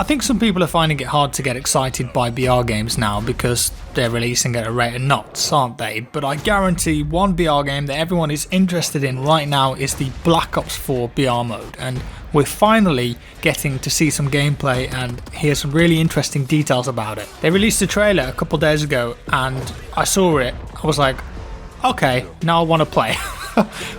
I think some people are finding it hard to get excited by VR games now because they're releasing at a rate of knots, aren't they? But I guarantee one VR game that everyone is interested in right now is the Black Ops 4 VR mode, and we're finally getting to see some gameplay and hear some really interesting details about it. They released a trailer a couple days ago and I saw it, I was like, okay, now I want to play.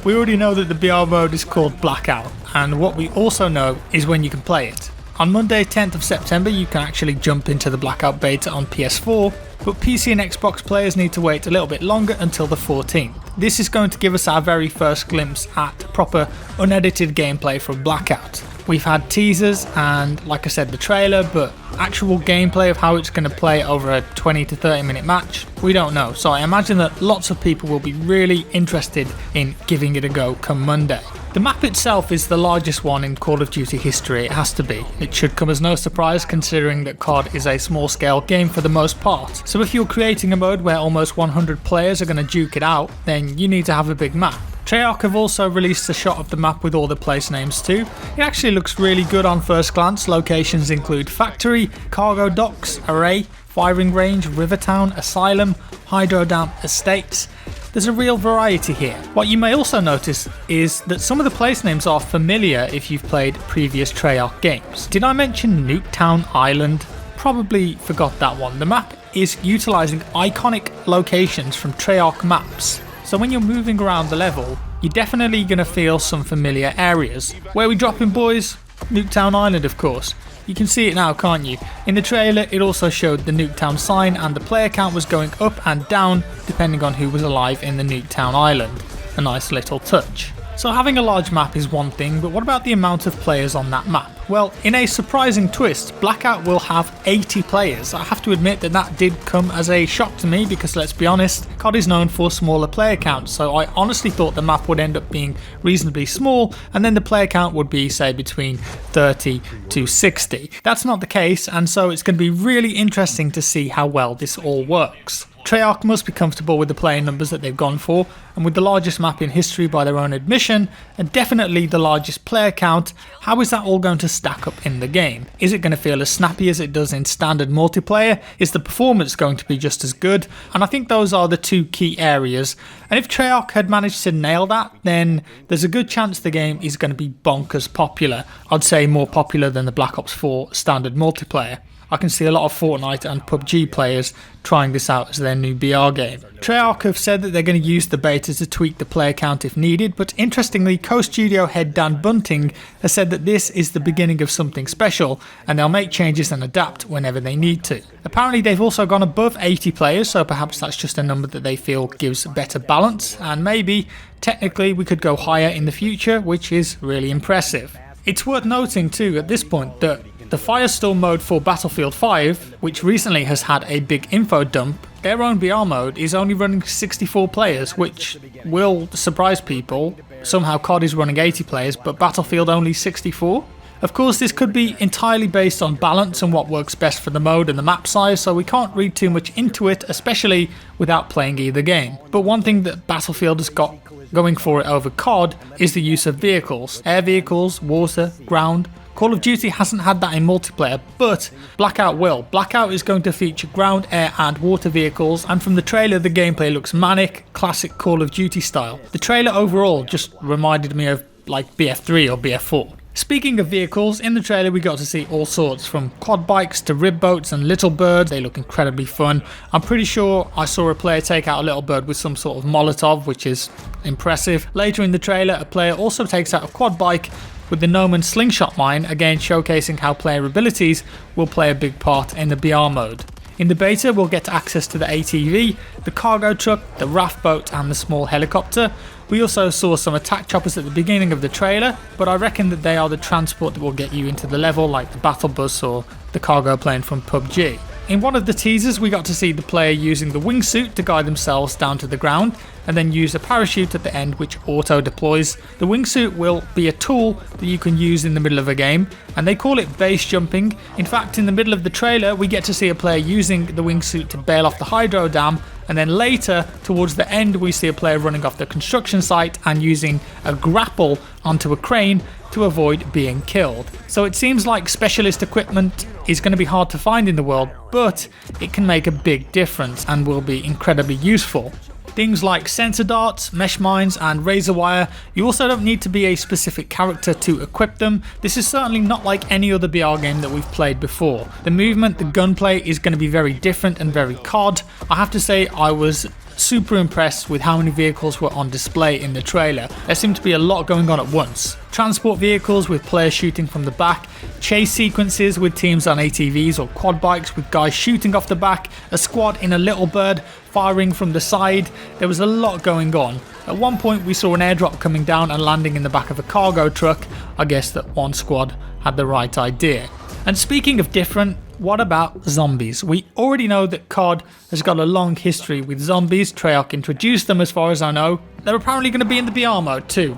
We already know that the VR mode is called Blackout, and what we also know is when you can play it. On Monday 10th of September you can actually jump into the Blackout beta on PS4, but PC and Xbox players need to wait a little bit longer until the 14th. This is going to give us our very first glimpse at proper unedited gameplay from Blackout. We've had teasers and, like I said, the trailer, but actual gameplay of how it's going to play over a 20 to 30 minute match, we don't know. So I imagine that lots of people will be really interested in giving it a go come Monday. The map itself is the largest one in Call of Duty history, it has to be. It should come as no surprise considering that COD is a small scale game for the most part. So if you're creating a mode where almost 100 players are going to duke it out, then you need to have a big map. Treyarch have also released a shot of the map with all the place names too. It actually looks really good on first glance. Locations include Factory, Cargo Docks, Array, Firing Range, Rivertown, Asylum, Hydro Dam, Estates. There's a real variety here. What you may also notice is that some of the place names are familiar if you've played previous Treyarch games. Did I mention Nuketown Island? Probably forgot that one. The map is utilising iconic locations from Treyarch maps. So when you're moving around the level, you're definitely going to feel some familiar areas. Where are we dropping, boys? Nuketown Island, of course. You can see it now, can't you? In the trailer it also showed the Nuketown sign and the player count was going up and down depending on who was alive in the Nuketown Island. A nice little touch. So having a large map is one thing, but what about the amount of players on that map? Well, in a surprising twist, Blackout will have 80 players. I have to admit that did come as a shock to me because, let's be honest, COD is known for smaller player counts, so I honestly thought the map would end up being reasonably small and then the player count would be, say, between 30 to 60. That's not the case, and so it's going to be really interesting to see how well this all works. Treyarch must be comfortable with the player numbers that they've gone for, and with the largest map in history by their own admission, and definitely the largest player count, how is that all going to stack up in the game? Is it going to feel as snappy as it does in standard multiplayer? Is the performance going to be just as good? And I think those are the two key areas, and if Treyarch had managed to nail that, then there's a good chance the game is going to be bonkers popular. I'd say more popular than the Black Ops 4 standard multiplayer. I can see a lot of Fortnite and PUBG players trying this out as their new BR game. Treyarch have said that they're going to use the beta to tweak the player count if needed, but interestingly, co-studio head Dan Bunting has said that this is the beginning of something special and they'll make changes and adapt whenever they need to. Apparently they've also gone above 80 players, so perhaps that's just a number that they feel gives better balance, and maybe, technically, we could go higher in the future, which is really impressive. It's worth noting too at this point that the Firestorm mode for Battlefield 5, which recently has had a big info dump, their own BR mode is only running 64 players, which will surprise people. Somehow COD is running 80 players, but Battlefield only 64. Of course, this could be entirely based on balance and what works best for the mode and the map size, so we can't read too much into it, especially without playing either game. But one thing that Battlefield has got going for it over COD is the use of vehicles. Air vehicles, water, ground. Call of Duty hasn't had that in multiplayer, but Blackout will. Blackout is going to feature ground, air and water vehicles, and from the trailer the gameplay looks manic, classic Call of Duty style. The trailer overall just reminded me of like BF3 or BF4. Speaking of vehicles, in the trailer we got to see all sorts, from quad bikes to rib boats and little birds. They look incredibly fun. I'm pretty sure I saw a player take out a little bird with some sort of Molotov, which is impressive. Later in the trailer, a player also takes out a quad bike with the Noman slingshot mine, again showcasing how player abilities will play a big part in the BR mode. In the beta we'll get access to the ATV, the cargo truck, the raft boat and the small helicopter. We also saw some attack choppers at the beginning of the trailer, but I reckon that they are the transport that will get you into the level, like the battle bus or the cargo plane from PUBG. In one of the teasers we got to see the player using the wingsuit to guide themselves down to the ground, and then use a parachute at the end which auto deploys. The wingsuit will be a tool that you can use in the middle of a game, and they call it base jumping. In fact, in the middle of the trailer we get to see a player using the wingsuit to bail off the hydro dam, and then later towards the end we see a player running off the construction site and using a grapple onto a crane to avoid being killed. So it seems like specialist equipment is going to be hard to find in the world, but it can make a big difference and will be incredibly useful. Things like sensor darts, mesh mines and razor wire, you also don't need to be a specific character to equip them. This is certainly not like any other BR game that we've played before. The movement, the gunplay is going to be very different and very COD. I have to say I was super impressed with how many vehicles were on display in the trailer. There seemed to be a lot going on at once. Transport vehicles with players shooting from the back, chase sequences with teams on ATVs or quad bikes with guys shooting off the back, a squad in a little bird firing from the side. There was a lot going on. At one point we saw an airdrop coming down and landing in the back of a cargo truck. I guess that one squad had the right idea. And speaking of different, what about zombies? We already know that COD has got a long history with zombies. Treyarch introduced them as far as I know. They're apparently going to be in the BR mode too.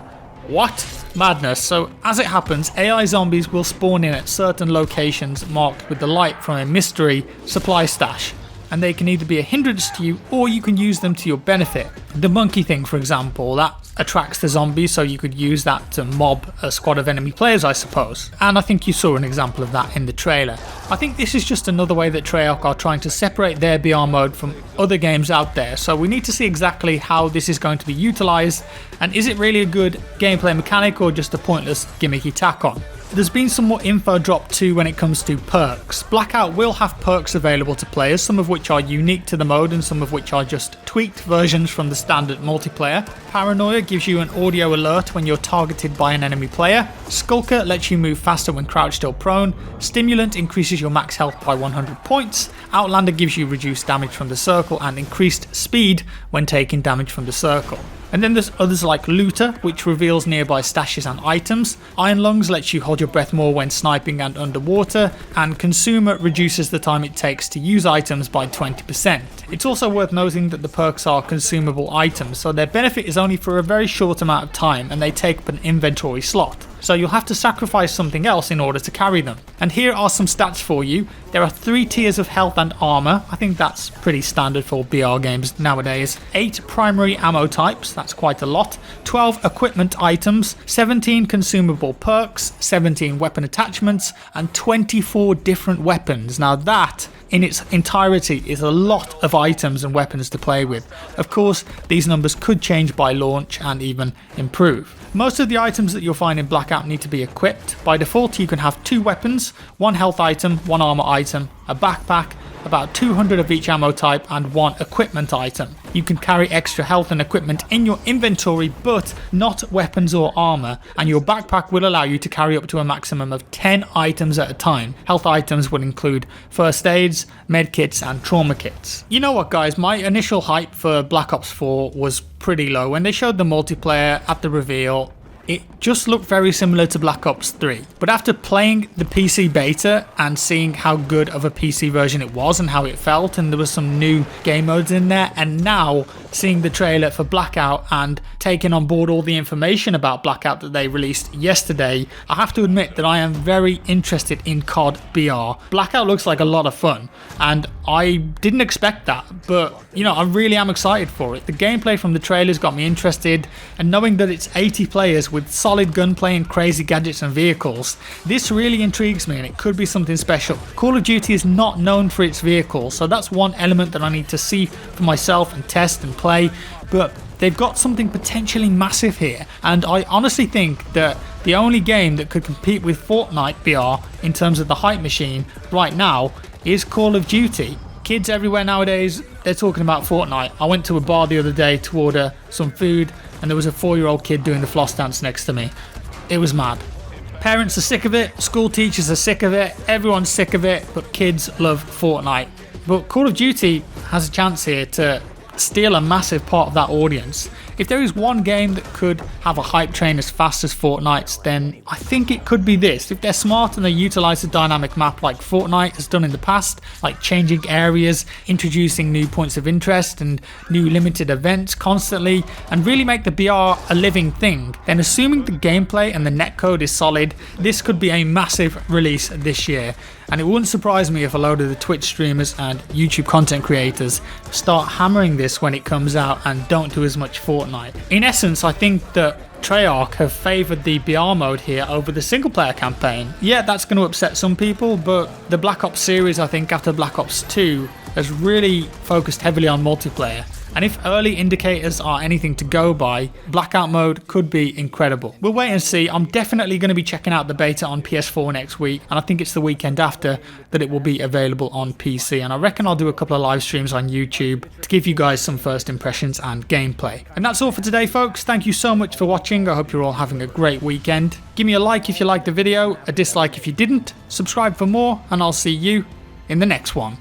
What? Madness. So as it happens, AI zombies will spawn in at certain locations marked with the light from a mystery supply stash. And they can either be a hindrance to you or you can use them to your benefit. The monkey thing, for example, that attracts the zombies, so you could use that to mob a squad of enemy players, I suppose. And I think you saw an example of that in the trailer. I think this is just another way that Treyarch are trying to separate their BR mode from other games out there, so we need to see exactly how this is going to be utilised, and is it really a good gameplay mechanic or just a pointless gimmicky tack on. There's been some more info dropped too when it comes to perks. Blackout will have perks available to players, some of which are unique to the mode and some of which are just tweaked versions from the standard multiplayer. Paranoia gives you an audio alert when you're targeted by an enemy player. Skulker lets you move faster when crouched or prone. Stimulant increases your max health by 100 points. Outlander gives you reduced damage from the circle and increased speed when taking damage from the circle. And then there's others like Looter, which reveals nearby stashes and items. Iron Lungs lets you hold your breath more when sniping and underwater. And Consumer reduces the time it takes to use items by 20%. It's also worth noting that the perks are consumable items, so their benefit is only for a very short amount of time and they take up an inventory slot. So you'll have to sacrifice something else in order to carry them. And here are some stats for you. There are 3 tiers of health and armor. I think that's pretty standard for BR games nowadays. 8 primary ammo types, that's quite a lot. 12 equipment items, 17 consumable perks, 17 weapon attachments, and 24 different weapons. Now that in its entirety is a lot of items and weapons to play with. Of course, these numbers could change by launch and even improve. Most of the items that you'll find in Blackout need to be equipped. By default, you can have 2 weapons, 1 health item, 1 armor item, a backpack, about 200 of each ammo type, and 1 equipment item. You can carry extra health and equipment in your inventory, but not weapons or armor, and your backpack will allow you to carry up to a maximum of 10 items at a time. Health items will include first aids, med kits, and trauma kits. You know what, guys, my initial hype for Black Ops 4 was pretty low. When they showed the multiplayer at the reveal, it just looked very similar to Black Ops 3. But after playing the PC beta and seeing how good of a PC version it was and how it felt, and there was some new game modes in there, and now seeing the trailer for Blackout and taking on board all the information about Blackout that they released yesterday, I have to admit that I am very interested in COD BR. Blackout looks like a lot of fun, and I didn't expect that, but you know, I really am excited for it. The gameplay from the trailers got me interested, and knowing that it's 80 players with solid gunplay and crazy gadgets and vehicles, this really intrigues me and it could be something special. Call of Duty is not known for its vehicles, so that's one element that I need to see for myself and test and play, but they've got something potentially massive here, and I honestly think that the only game that could compete with Fortnite BR in terms of the hype machine right now is Call of Duty. Kids everywhere nowadays, they're talking about Fortnite. I went to a bar the other day to order some food and there was a 4-year-old kid doing the floss dance next to me. It was mad. Parents are sick of it, school teachers are sick of it, everyone's sick of it, but kids love Fortnite. But Call of Duty has a chance here to steal a massive part of that audience. If there is one game that could have a hype train as fast as Fortnite's, then I think it could be this. If they're smart and they utilise the dynamic map like Fortnite has done in the past, like changing areas, introducing new points of interest and new limited events constantly, and really make the BR a living thing, then assuming the gameplay and the netcode is solid, this could be a massive release this year. And it wouldn't surprise me if a load of the Twitch streamers and YouTube content creators start hammering this when it comes out and don't do as much Fortnite. In essence, I think that Treyarch have favoured the BR mode here over the single player campaign. Yeah, that's going to upset some people, but the Black Ops series, I think after Black Ops 2, has really focused heavily on multiplayer. And if early indicators are anything to go by, Blackout mode could be incredible. We'll wait and see. I'm definitely going to be checking out the beta on PS4 next week, and I think it's the weekend after that it will be available on PC. And I reckon I'll do a couple of live streams on YouTube to give you guys some first impressions and gameplay. And that's all for today, folks. Thank you so much for watching. I hope you're all having a great weekend. Give me a like if you liked the video, a dislike if you didn't, subscribe for more, and I'll see you in the next one.